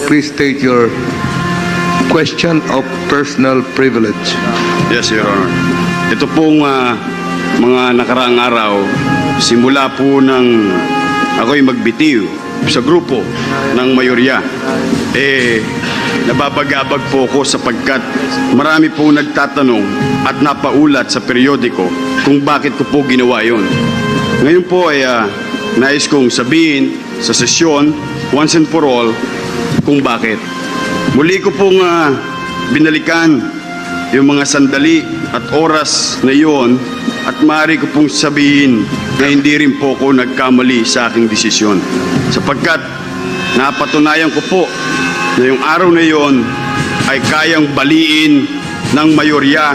Please state your question of personal privilege. Yes, Your Honor. Ito pong mga nakaraang araw, simula po nang ako'y magbitiw sa grupo ng mayorya, nababagabag po ako sapagkat marami po nagtatanong at napaulat sa periodiko kung bakit ko po ginawa yun. Ngayon po ay nais kong sabihin sa sesyon, once and for all, kung bakit. Muli ko pong binalikan yung mga sandali at oras na iyon at maaari ko pong sabihin na hindi rin po ako nagkamali sa aking desisyon. Sapagkat napatunayan ko po na yung araw na iyon ay kayang baliin ng mayorya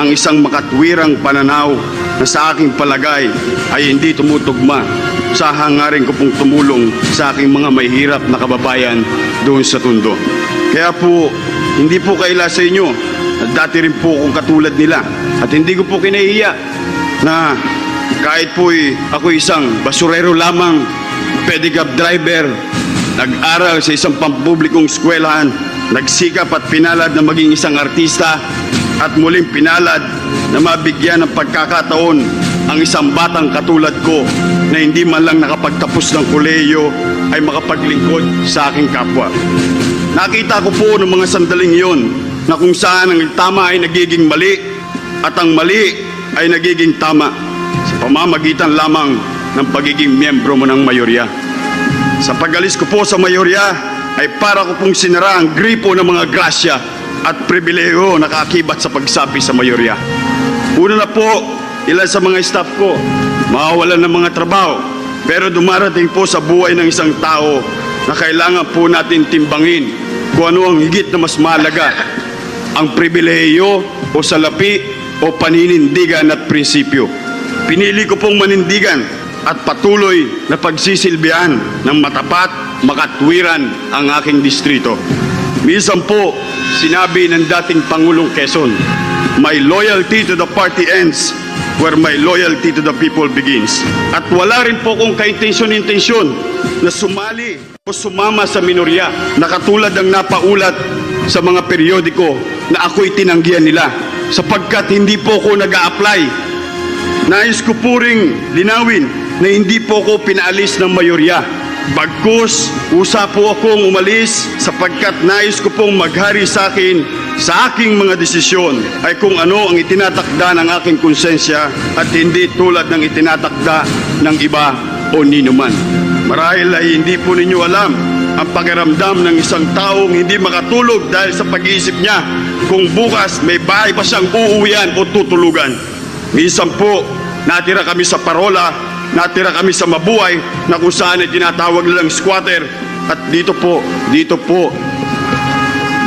ang isang makatwirang pananaw na sa aking palagay ay hindi tumutugma sa hangarin ko pong tumulong sa aking mga mahihirap na kababayan doon sa Tondo. Kaya po, hindi po kaila sa inyo at dati rin po akong katulad nila at hindi ko po kinahiya na kahit po ako isang basurero lamang, pedicab driver, nag-aral sa isang pampublikong eskwelahan, nagsikap at pinalad na maging isang artista at muling pinalad na mabigyan ng pagkakataon ang isang batang katulad ko na hindi man lang nakapagtapos ng kolehiyo ay makapaglingkod sa aking kapwa. Nakita ko po ng mga sandaling iyon na kung saan ang tama ay nagiging mali at ang mali ay nagiging tama sa pamamagitan lamang ng pagiging miyembro mo ng mayorya. Sa pag-alis ko po sa mayorya ay para ko pong sinara ang gripo ng mga grasya at pribileyo na kaakibat sa pagsapi sa mayorya. Una na po, ilan sa mga staff ko mawawalan ng mga trabaho, pero dumarating po sa buhay ng isang tao na kailangan po natin timbangin kung ano ang higit na mas mahalaga, ang pribileyo o salapi o paninindigan at prinsipyo. Pinili ko pong manindigan at patuloy na pagsisilbihan ng matapat, makatwiran ang aking distrito. Minsan po, sinabi ng dating Pangulong Quezon, "My loyalty to the party ends where my loyalty to the people begins." At wala rin po kong kaintensyon-intensyon na sumali o sumama sa minorya na katulad ng napaulat sa mga periodiko na ako'y tinanggihan nila sapagkat hindi po ako nag-a-apply. Nais ko po ring linawin na hindi po ako pinaalis ng mayorya. Bagkus, usa po akong umalis sapagkat nais ko pong maghari sa akin sa aking mga desisyon ay kung ano ang itinatakda ng aking konsensya at hindi tulad ng itinatakda ng iba o ninuman. Marahil ay hindi po ninyo alam ang pakiramdam ng isang taong hindi makatulog dahil sa pag-iisip niya kung bukas may bahay pa siyang uuwian o tutulugan. Minsan po, natira kami sa parola, natira kami sa mabuhay na kung saan ay tinatawag nilang squatter. At dito po,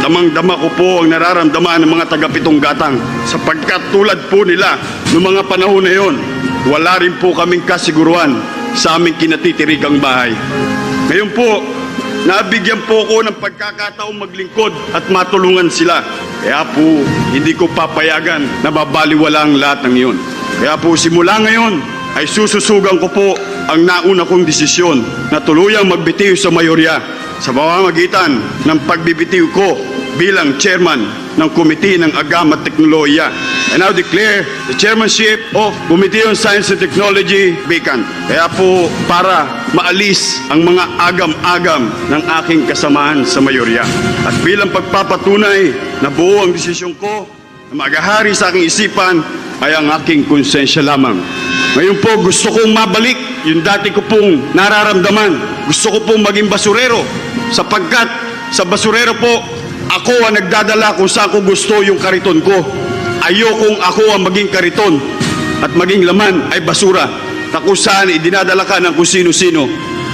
damang-dama ko po ang nararamdaman ng mga taga-Pitong Gatang sapagkat tulad po nila noong mga panahon na yon, wala rin po kaming kasiguruhan sa aming kinatitirigang bahay. Ngayon po, nabigyan po ako ng pagkakataong maglingkod at matulungan sila. Kaya po, hindi ko papayagan na mabaliwala ang lahat ng iyon. Kaya po, simula ngayon, ay sususugan ko po ang nauna kong desisyon na tuluyang magbitiw sa mayorya sa pamamagitan ng pagbibitiw ko bilang chairman ng Komite ng Agam at Teknolohiya. I now declare the chairmanship of Committee on Science and Technology vacant. Kaya po para maalis ang mga agam-agam ng aking kasamahan sa mayorya. At bilang pagpapatunay na buo ang desisyon ko na maghahari sa aking isipan ay ang aking konsensya lamang. Ngayon po gusto kong mabalik yung dati ko pong nararamdaman. Gusto ko pong maging basurero sapagkat sa basurero po ako ang nagdadala kung saan ko gusto yung kariton ko. Ayokong ako ang maging kariton at maging laman ay basura na kung saan idinadala ka ng kung sino-sino.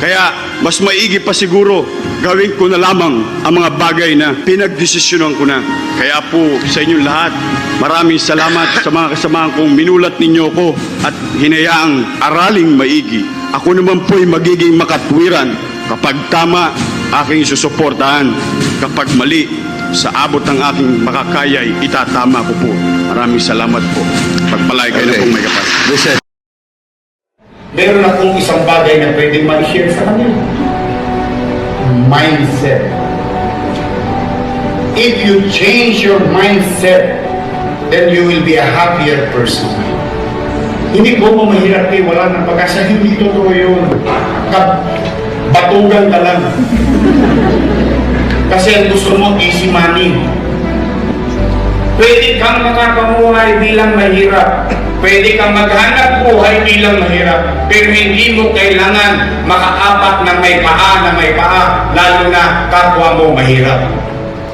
Kaya mas maigi pa siguro gawin ko na lamang ang mga bagay na pinagdesisyonan ko na. Kaya po sa inyong lahat, maraming salamat sa mga kasamahan kong minulat ninyo ko at hinayaang araling maigi. Ako naman po'y magiging makatwiran kapag tama aking susuportahan, kapag mali sa abot ng aking makakaya'y itatama ko po. Maraming salamat po. Pagpalay kayo na pong may kapas. Meron akong isang bagay na pwedeng ma-share sa kanila. Mindset. If you change your mindset, then you will be a happier person. Hindi po mo mahirap kayo, wala ng pag-asa. Hindi totoo yun. Batugan ka lang. Kasi ang gusto mo, easy money. Pwede kang makapamuhay bilang mahirap. Pwede kang maghanap buhay bilang mahirap. Pero hindi mo kailangan makaapat ng may paa, lalo na kapwa mo mahirap.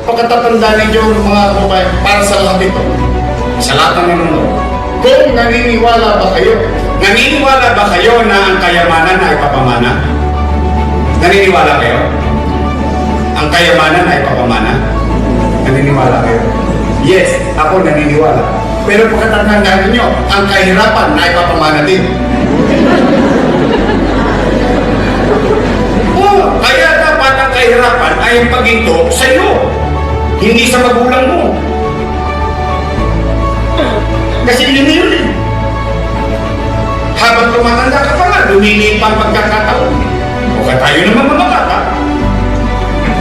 Pagkatatanda ninyo mga kababayan, para sa lahat ito, sa lahat ng nanonood, kung naniniwala ba kayo na ang kayamanan ay papamana? Naniniwala kayo? Ang kayamanan ay papamana? Naniniwala kayo? Yes, ako naniniwala. Pero pagkatandaan ninyo, ang kahirapan ay papamana din. Kaya dapat ang kahirapan ay ang paginto sa iyo, hindi sa magulang mo. Kasi yun eh. Habang tumatanda ka pa nga, lumiliit pa ang pagkakataon. O kaya tayo naman mga bata.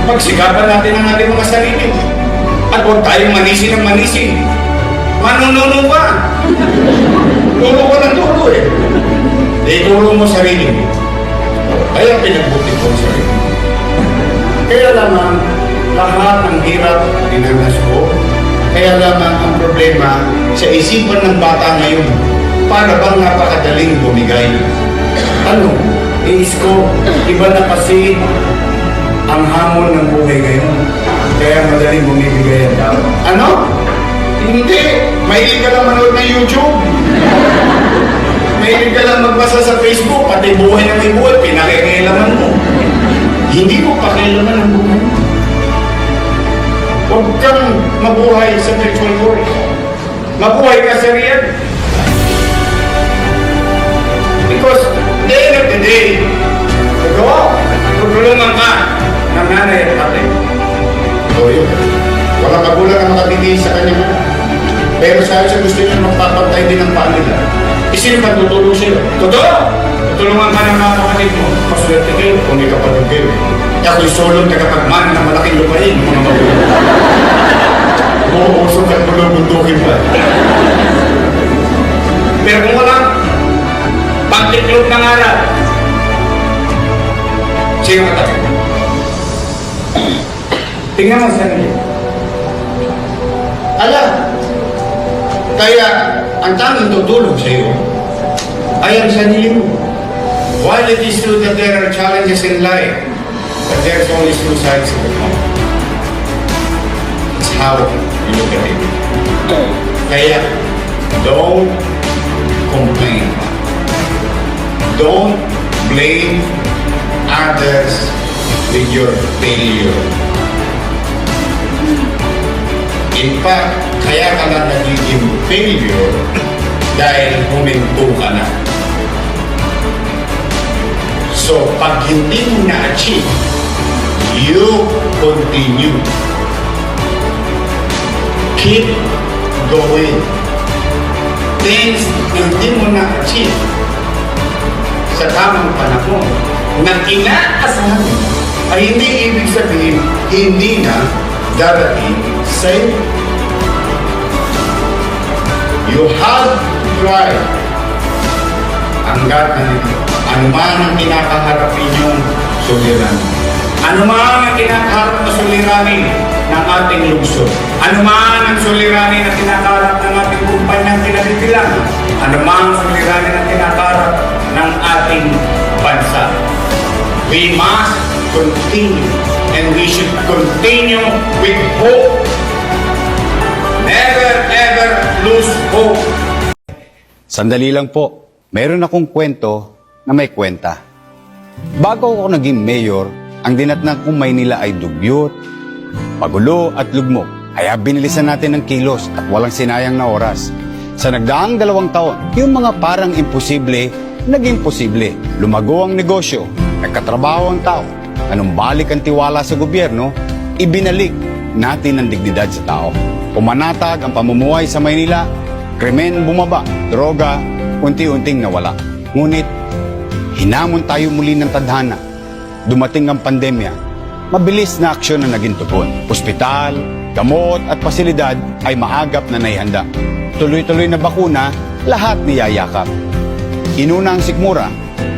Pagsikapan natin ang ating mga sarili. At huwag tayong manisi ng manisi. Manununo ka. Turo ka ng turo eh. Ituro mo sarili mo. Kaya pinagbuti ko ang sarili. Kaya lamang lahat ng hirap dinanas ko. Kaya lamang ang problema sa isipan ng bata ngayon, para bang napakadaling bumigay. Ano? Isko, iba na kasi ang hamon ng buhay ngayon. Kaya madaling bumibigay ang tao. Ano? Hindi. Mahilig ka lang manood ng YouTube. Mahilig ka lang magbasa sa Facebook, pati buhay na may buhay, pinakikailaman mo. Hindi mo pakailaman ang buhay. Huwag kang mabuhay sa virtual world. Mabuhay ka sa real. Because at the end of the day, tutulungan ka ng nanay at tatay. So yun. Walang kagulang na makatitigil sa kanya man. Pero sabi siya gusto niya magpapantay din ng paa nila. Sino ka tutulong siya? Totoo! Tutulungan ka ng mga kapatid mo. Maswerte kayo kung may kapatid kayo. Ako'y solong tagapagmana ng malaking lupain, mga magulang. Uusog at bulong-bundukin pa. Pero kung wala, pagtiklop ng araw, sino ka tayo? Tingnan mo sa nila. Kaya ang tanging tutulong sa iyo ay ang sarili mo. While it is true that there are challenges in life, but there's always two sides of the coin. It's how you look at it. Kaya, don't complain. Don't blame others with your failure. In fact, kaya ka na nagiging failure dahil huminto ka na. So, pag hindi mo na-achieve, you continue. Keep going. Things hindi mo na-achieve sa tamang panahon na inaasahan ay hindi ibig sabihin hindi na darating sa'yo. You have to try hanggat na nito. Ano man ang kinakaharap ninyong suliranin. Ano man ang kinakaharap na suliranin ng ating lungsod. Ano man ang suliranin na kinakaharap ng ating kumpanyang kinabitilan. Ano man ang suliranin na kinakaharap ng ating bansa. We must continue and we should continue with hope. Never ever lose hope. Sandali lang po, mayroon akong kwento na may kwenta. Bago ako naging mayor, ang dinatnan kong Maynila ay dugyot, pagulo at lugmok. Kaya binilisan natin ng kilos at walang sinayang na oras. Sa nagdaang 2 taon, yung mga parang imposible, naging posible. Lumago ang negosyo, nagkatrabaho ang tao. Anumbalik ang tiwala sa gobyerno, ibinalik natin ang dignidad sa tao. Pumanatag ang pamumuhay sa Maynila, krimen bumaba, droga unti-unting nawala. Ngunit, hinamon tayo muli ng tadhana. Dumating ang pandemya, mabilis na aksyon na naging tugon. Ospital, gamot at pasilidad ay maagap na naihanda. Tuloy-tuloy na bakuna, lahat niyayakap. Inuna ang sikmura,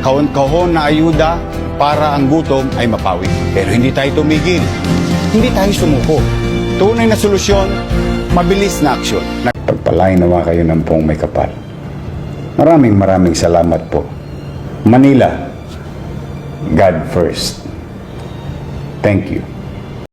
kahon-kahon na ayuda para ang gutom ay mapawi. Pero hindi tayo tumigil. Hindi tayo sumuko. Tunay na solusyon, mabilis na aksyon. Pagpalain nawa kayo ng pong may kapal. Maraming salamat po. Manila, God first. Thank you.